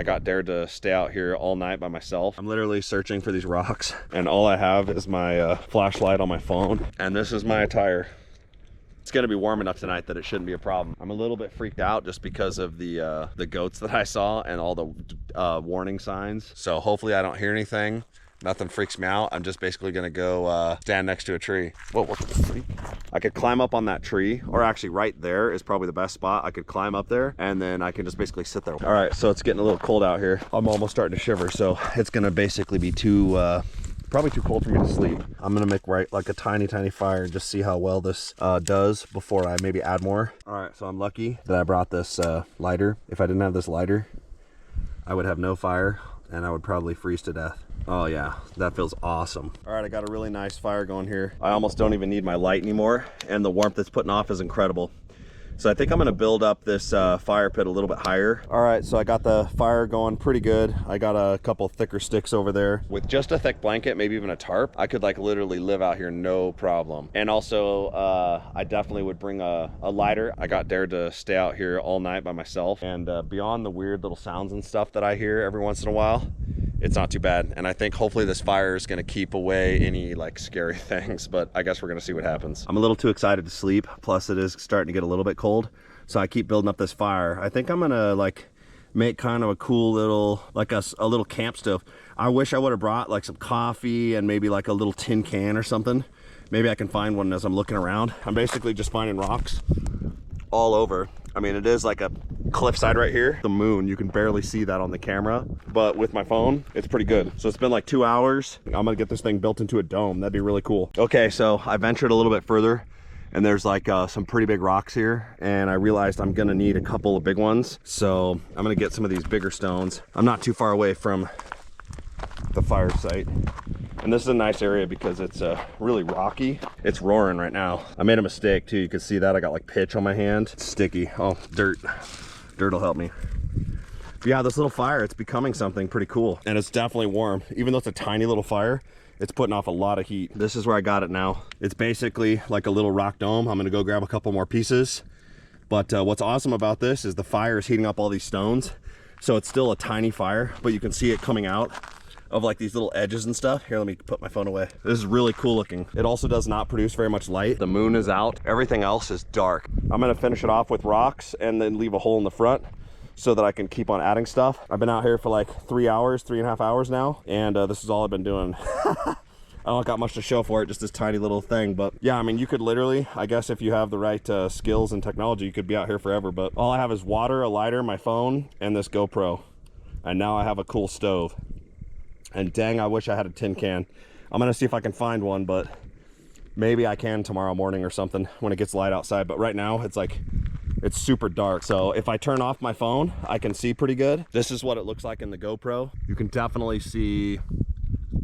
I got dared to stay out here all night by myself. I'm literally searching for these rocks, and all I have is my flashlight on my phone, and this is my attire. It's gonna be warm enough tonight that it shouldn't be a problem. I'm a little bit freaked out just because of the goats that I saw and all the warning signs. So hopefully I don't hear anything. Nothing freaks me out. I'm just basically gonna go stand next to a tree. Whoa, what the freak? I could climb up on that tree, or actually right there is probably the best spot. I could climb up there and then I can just basically sit there. All right, so it's getting a little cold out here. I'm almost starting to shiver, so it's gonna basically be probably too cold for me to sleep. I'm gonna make like a tiny fire and just see how well this does before I maybe add more. All right, so I'm lucky that I brought this lighter. If I didn't have this lighter, I would have no fire and I would probably freeze to death. Oh yeah, that feels awesome. All right, I got a really nice fire going here. I almost don't even need my light anymore, and the warmth it's putting off is incredible. So I think I'm gonna build up this fire pit a little bit higher. All right, so I got the fire going pretty good. I got a couple thicker sticks over there. With just a thick blanket, maybe even a tarp, I could like literally live out here no problem. And also, I definitely would bring a lighter. I got dared to stay out here all night by myself. And beyond the weird little sounds and stuff that I hear every once in a while, it's not too bad. And I think hopefully this fire is gonna keep away any like scary things, but I guess we're gonna see what happens. I'm a little too excited to sleep. Plus it is starting to get a little bit cold. So I keep building up this fire. I think I'm gonna like make kind of a cool little, like a little camp stove. I wish I would have brought like some coffee and maybe like a little tin can or something. Maybe I can find one as I'm looking around. I'm basically just finding rocks all over. I mean, it is like a cliffside right here. The moon, you can barely see that on the camera, but with my phone, it's pretty good. So it's been like 2 hours. I'm gonna get this thing built into a dome. That'd be really cool. Okay, so I ventured a little bit further and there's like some pretty big rocks here, and I realized I'm gonna need a couple of big ones. So I'm gonna get some of these bigger stones. I'm not too far away from the fire site. And this is a nice area because it's really rocky. It's roaring right now. I made a mistake too. You can see that I got like pitch on my hand. It's sticky. Oh, dirt. Dirt will help me. But yeah, this little fire, it's becoming something pretty cool. And it's definitely warm. Even though it's a tiny little fire, it's putting off a lot of heat. This is where I got it now. It's basically like a little rock dome. I'm gonna go grab a couple more pieces. But what's awesome about this is the fire is heating up all these stones. So it's still a tiny fire, but you can see it coming out of like these little edges and stuff. Here, let me put my phone away. This is really cool looking. It also does not produce very much light. The moon is out. Everything else is dark. I'm gonna finish it off with rocks and then leave a hole in the front so that I can keep on adding stuff. I've been out here for like 3 hours, 3.5 hours now, and this is all I've been doing. I don't got much to show for it, just this tiny little thing. But yeah, I mean, you could literally, I guess if you have the right skills and technology, you could be out here forever. But all I have is water, a lighter, my phone, and this GoPro. And now I have a cool stove. And dang, I wish I had a tin can. I'm gonna see if I can find one, but maybe I can tomorrow morning or something when it gets light outside. But right now it's like, it's super dark. So if I turn off my phone, I can see pretty good. This is what it looks like in the GoPro. You can definitely see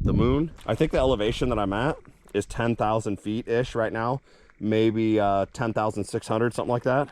the moon. I think the elevation that I'm at is 10,000 feet-ish right now. Maybe 10,600, something like that.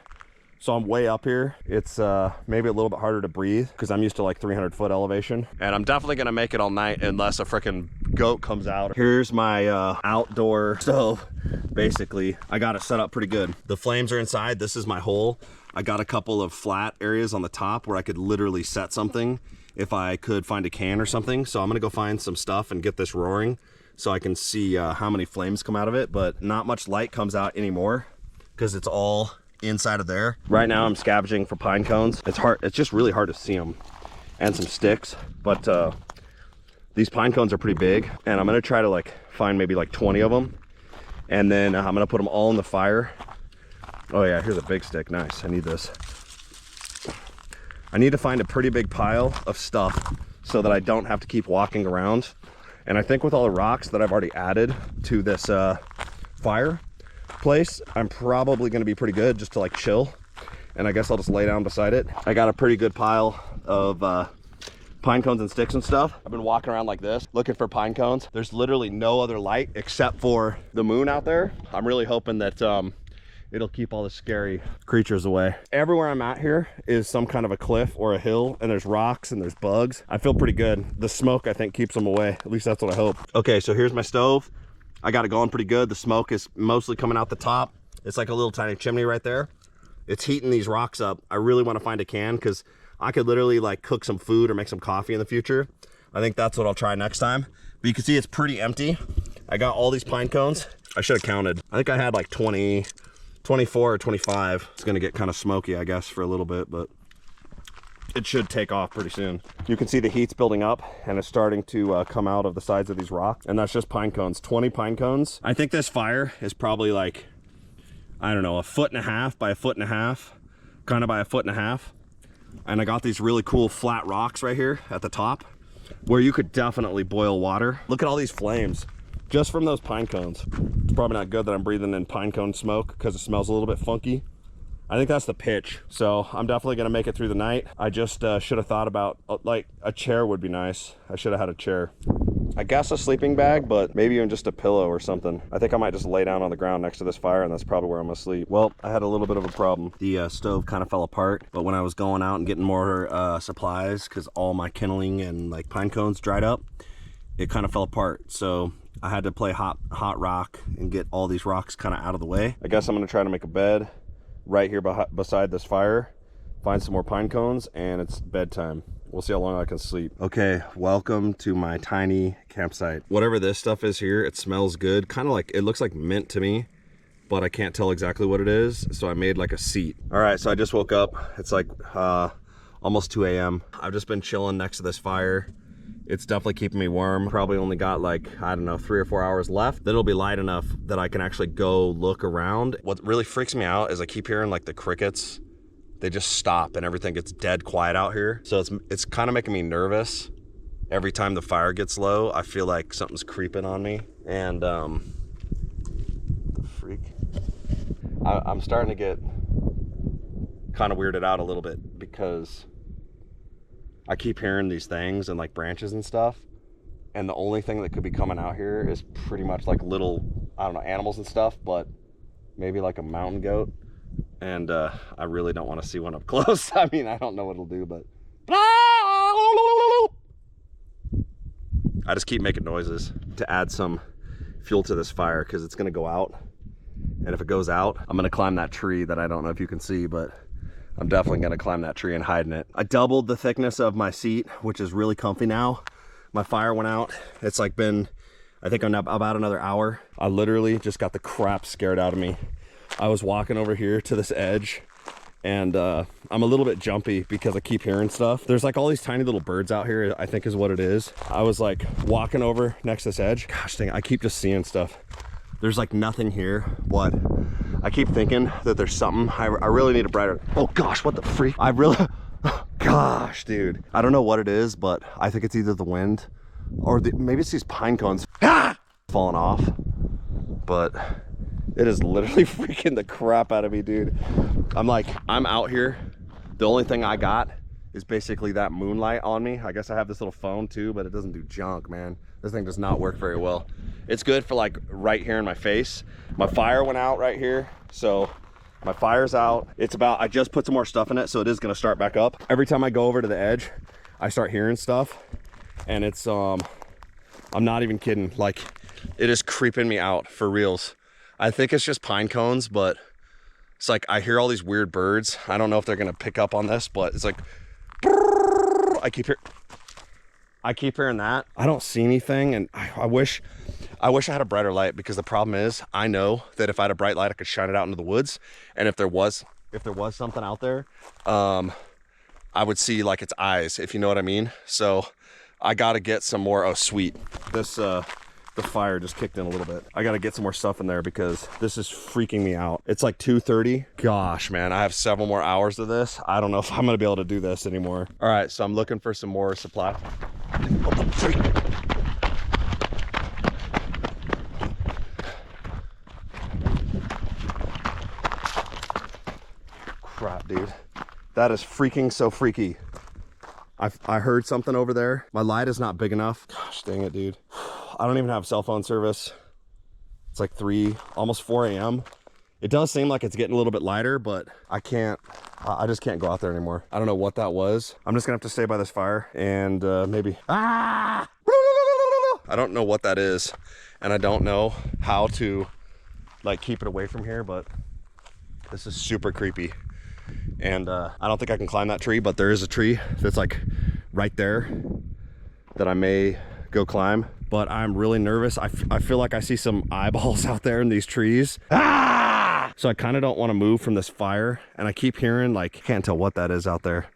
So I'm way up here. It's maybe a little bit harder to breathe because I'm used to like 300-foot elevation. And I'm definitely gonna make it all night unless a freaking goat comes out. Here's my outdoor stove. Basically, I got it set up pretty good. The flames are inside. This is my hole. I got a couple of flat areas on the top where I could literally set something if I could find a can or something. So I'm gonna go find some stuff and get this roaring so I can see how many flames come out of it. But not much light comes out anymore because it's all inside of there. Right now I'm scavenging for pine cones. It's hard, it's just really hard to see them, and some sticks, but these pine cones are pretty big, and I'm gonna try to like find maybe like 20 of them, and then I'm gonna put them all in the fire. Oh yeah, here's a big stick. Nice. I need this. I need to find a pretty big pile of stuff so that I don't have to keep walking around. And I think with all the rocks that I've already added to this fire place, I'm probably going to be pretty good just to like chill, and I guess I'll just lay down beside it. I got a pretty good pile of pine cones and sticks and stuff. I've been walking around like this looking for pine cones. There's literally no other light except for the moon out there. I'm really hoping that it'll keep all the scary creatures away. Everywhere I'm at here is some kind of a cliff or a hill, and there's rocks and there's bugs. I feel pretty good. The smoke, I think, keeps them away. At least that's what I hope. Okay, so here's my stove. I got it going pretty good. The smoke is mostly coming out the top. It's like a little tiny chimney right there. It's heating these rocks up. I really want to find a can because I could literally like cook some food or make some coffee in the future. I think that's what I'll try next time. But you can see it's pretty empty. I got all these pine cones. I should have counted. I think I had like 20, 24 or 25. It's gonna get kind of smoky, I guess, for a little bit, but it should take off pretty soon. You can see the heat's building up and it's starting to come out of the sides of these rocks. And that's just pine cones, 20 pine cones. I think this fire is probably like, I don't know, 1.5 feet by 1.5 feet, kind of by 1.5 feet. And I got these really cool flat rocks right here at the top where you could definitely boil water. Look at all these flames just from those pine cones. It's probably not good that I'm breathing in pine cone smoke because it smells a little bit funky. I think that's the pitch. So I'm definitely gonna make it through the night. I just should have thought about, like, a chair would be nice. I should have had a chair. I guess a sleeping bag, but maybe even just a pillow or something. I think I might just lay down on the ground next to this fire, and that's probably where I'm gonna sleep. Well, I had a little bit of a problem. The stove kind of fell apart, but when I was going out and getting more supplies, because all my kindling and like pine cones dried up, it kind of fell apart. So I had to play hot rock and get all these rocks kind of out of the way. I guess I'm gonna try to make a bed right here beside this fire, find some more pine cones, and it's bedtime. We'll see how long I can sleep. Okay, welcome to my tiny campsite. Whatever this stuff is here, it smells good. Kind of like, it looks like mint to me, but I can't tell exactly what it is. So I made like a seat. All right, so I just woke up. It's like almost 2 a.m. I've just been chilling next to this fire. It's definitely keeping me warm. Probably only got like, I don't know, 3 or 4 hours left. Then it'll be light enough that I can actually go look around. What really freaks me out is I keep hearing like the crickets. They just stop and everything gets dead quiet out here. So it's kind of making me nervous. Every time the fire gets low, I feel like something's creeping on me. And freak. I'm starting to get kind of weirded out a little bit because I keep hearing these things and like branches and stuff, and the only thing that could be coming out here is pretty much like little, I don't know, animals and stuff, but maybe like a mountain goat. And I really don't want to see one up close. I mean, I don't know what it'll do, but I just keep making noises to add some fuel to this fire because it's gonna go out. And if it goes out, I'm gonna climb that tree that I don't know if you can see, but I'm definitely gonna climb that tree and hide in it. I doubled the thickness of my seat, which is really comfy now. My fire went out. It's like been, I think about another hour. I literally just got the crap scared out of me. I was walking over here to this edge and I'm a little bit jumpy because I keep hearing stuff. There's like all these tiny little birds out here, I think is what it is. I was like walking over next to this edge. Gosh dang, I keep just seeing stuff. There's like nothing here. What? I keep thinking that there's something. I really need a brighter. Oh gosh, what the freak? I really, gosh, dude. I don't know what it is, but I think it's either the wind or maybe it's these pine cones falling off. But it is literally freaking the crap out of me, dude. I'm out here. The only thing I got is basically that moonlight on me. I guess I have this little phone too, but it doesn't do junk, man. This thing does not work very well. It's good for like right here in my face. My fire went out right here, so my fire's out. It's about, I just put some more stuff in it, so it is gonna start back up. Every time I go over to the edge, I start hearing stuff, and it's, I'm not even kidding. Like, it is creeping me out for reals. I think it's just pine cones, but it's like, I hear all these weird birds. I don't know if they're gonna pick up on this, but it's like, I keep hearing that. I don't see anything, and I wish I had a brighter light, because the problem is I know that if I had a bright light, I could shine it out into the woods, and if there was something out there, I would see like its eyes, if you know what I mean. So I gotta get some more. Oh sweet, this the fire just kicked in a little bit. I gotta get some more stuff in there because this is freaking me out. It's like 2:30. Gosh, man, I have several more hours of this. I don't know if I'm gonna be able to do this anymore. All right, so I'm looking for some more supply. What the freak? Crap, dude. That is freaking so freaky. I heard something over there. My light is not big enough. Gosh dang it, dude. I don't even have cell phone service. It's like 3, almost 4 a.m. It does seem like it's getting a little bit lighter, but I just can't go out there anymore. I don't know what that was. I'm just gonna have to stay by this fire and maybe, I don't know what that is. And I don't know how to like keep it away from here, but this is super creepy. And I don't think I can climb that tree, but there is a tree that's like right there that I may go climb. But I'm really nervous. I feel like I see some eyeballs out there in these trees. Ah! So I kind of don't want to move from this fire. And I keep hearing, like, can't tell what that is out there.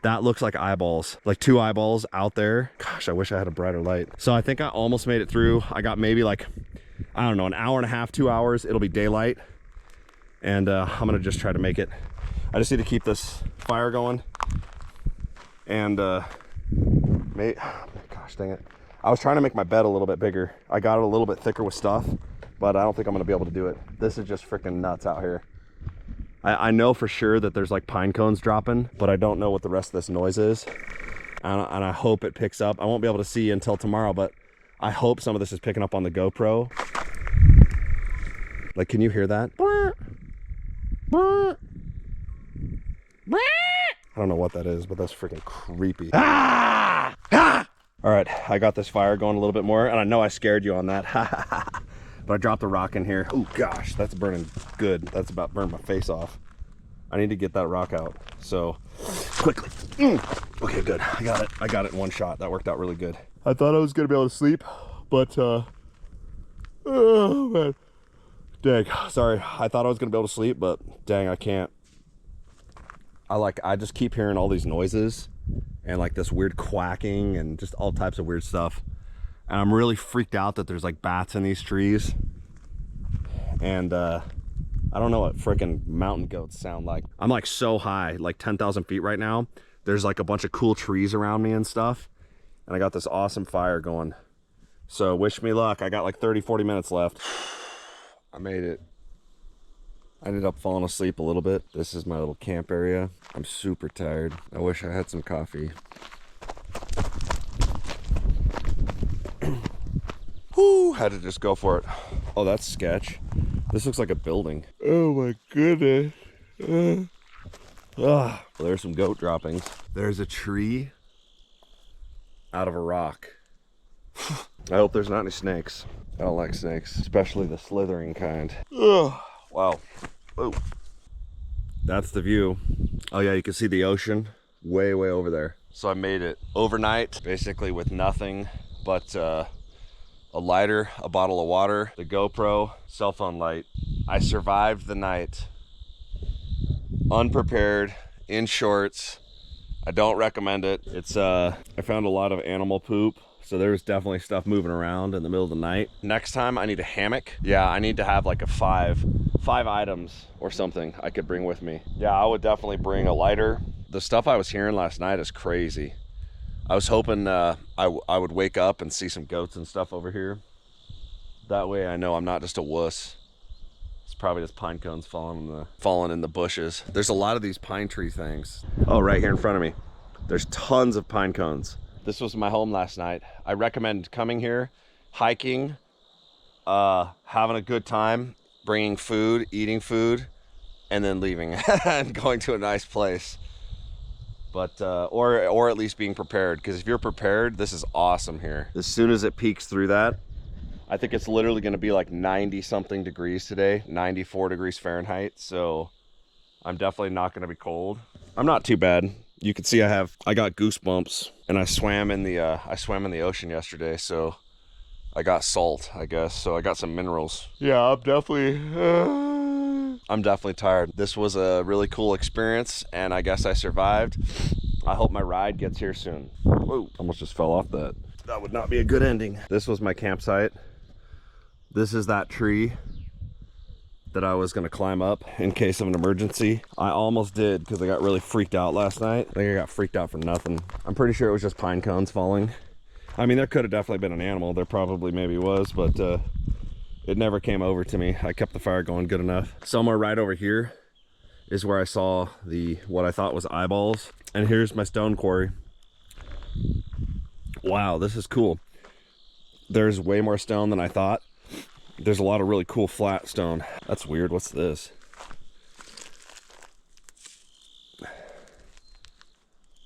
That looks like eyeballs, like 2 eyeballs out there. Gosh, I wish I had a brighter light. So I think I almost made it through. I got maybe like, I don't know, an hour and a half, 2 hours. It'll be daylight. And I'm gonna just try to make it. I just need to keep this fire going. And gosh dang it. I was trying to make my bed a little bit bigger. I got it a little bit thicker with stuff, but I don't think I'm gonna be able to do it. This is just freaking nuts out here. I know for sure that there's like pine cones dropping, but I don't know what the rest of this noise is. And I hope it picks up. I won't be able to see until tomorrow, but I hope some of this is picking up on the GoPro. Like, can you hear that? I don't know what that is, but that's freaking creepy. Ah! Ah! All right, I got this fire going a little bit more, and I know I scared you on that. But I dropped a rock in here. Oh gosh, that's burning good. That's about to burn my face off. I need to get that rock out. So quickly. Okay, good. I got it. I got it in one shot. That worked out really good. I thought I was gonna be able to sleep, but oh man. Dang, sorry. I thought I was gonna be able to sleep, but dang, I can't. I just keep hearing all these noises and like this weird quacking and just all types of weird stuff. And I'm really freaked out that there's like bats in these trees. And I don't know what freaking mountain goats sound like. I'm like so high, like 10,000 feet right now. There's like a bunch of cool trees around me and stuff. And I got this awesome fire going. So wish me luck. I got like 30, 40 minutes left. I made it. I ended up falling asleep a little bit. This is my little camp area. I'm super tired. I wish I had some coffee. Whoo, had to just go for it. Oh, that's sketch. This looks like a building. Oh my goodness. There's some goat droppings. There's a tree out of a rock. I hope there's not any snakes. I don't like snakes, especially the slithering kind. Wow. Oh, that's the view. Oh yeah, you can see the ocean way over there. So I made it overnight, basically with nothing but a lighter, a bottle of water, the GoPro, cell phone light. I survived the night unprepared, in shorts. I don't recommend it. It's I found a lot of animal poop, so there's definitely stuff moving around in the middle of the night. Next time I need a hammock. Yeah, I need to have like a five items or something I could bring with me. Yeah, I would definitely bring a lighter. The stuff I was hearing last night is crazy. I was hoping I would wake up and see some goats and stuff over here. That way I know I'm not just a wuss. It's probably just pine cones falling in the bushes. There's a lot of these pine tree things. Oh, right here in front of me. There's tons of pine cones. This was my home last night. I recommend coming here, hiking, having a good time, bringing food, eating food, and then leaving and going to a nice place. But or at least being prepared, because if you're prepared, this is awesome here. As soon as it peeks through that, I think it's literally going to be like 90 something degrees today, 94 degrees Fahrenheit. So I'm definitely not going to be cold. I'm not too bad. You can see I got goosebumps, and I swam in the ocean yesterday, so I got salt, I guess. So I got some minerals. Yeah, I'm definitely tired. This was a really cool experience, and I guess I survived. I hope my ride gets here soon. Whoa, almost just fell off that. That would not be a good ending. This was my campsite. This is that tree that I was gonna climb up in case of an emergency. I almost did, because I got really freaked out last night. I think I got freaked out for nothing. I'm pretty sure it was just pine cones falling. I mean, there could have definitely been an animal. There probably maybe was, but it never came over to me. I kept the fire going good enough. Somewhere right over here is where I saw what I thought was eyeballs. And here's my stone quarry. Wow, this is cool. There's way more stone than I thought. There's a lot of really cool flat stone. That's weird. What's this? I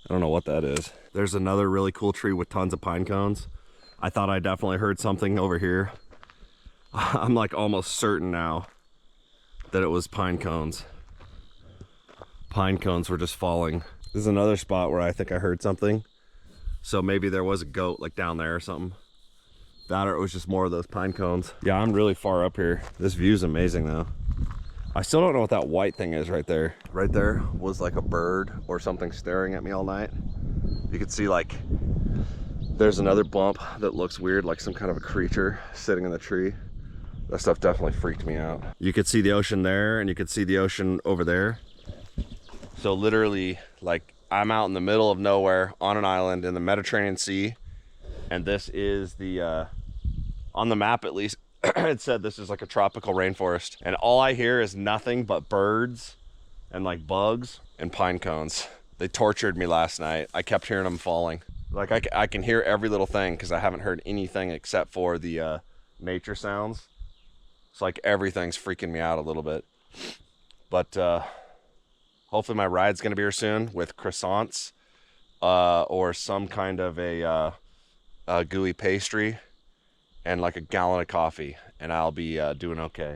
don't know what that is. There's another really cool tree with tons of pine cones. I thought I definitely heard something over here. I'm like almost certain now that it was pine cones. pine cones were just falling. This is another spot where I think I heard something. So maybe there was a goat like down there or something. That or it was just more of those pine cones. Yeah, I'm really far up here. This view's amazing though. I still don't know what that white thing is right there. Right there was like a bird or something staring at me all night. You could see like, there's another bump that looks weird, like some kind of a creature sitting in the tree. That stuff definitely freaked me out. You could see the ocean there and you could see the ocean over there. So literally, like, I'm out in the middle of nowhere on an island in the Mediterranean Sea. And this is the, on the map at least, it said this is like a tropical rainforest. And all I hear is nothing but birds and like bugs and pine cones. They tortured me last night. I kept hearing them falling. Like I can hear every little thing because I haven't heard anything except for the nature sounds. It's like everything's freaking me out a little bit. But hopefully my ride's gonna be here soon with croissants or some kind of a gooey pastry and like a gallon of coffee, and I'll be doing okay.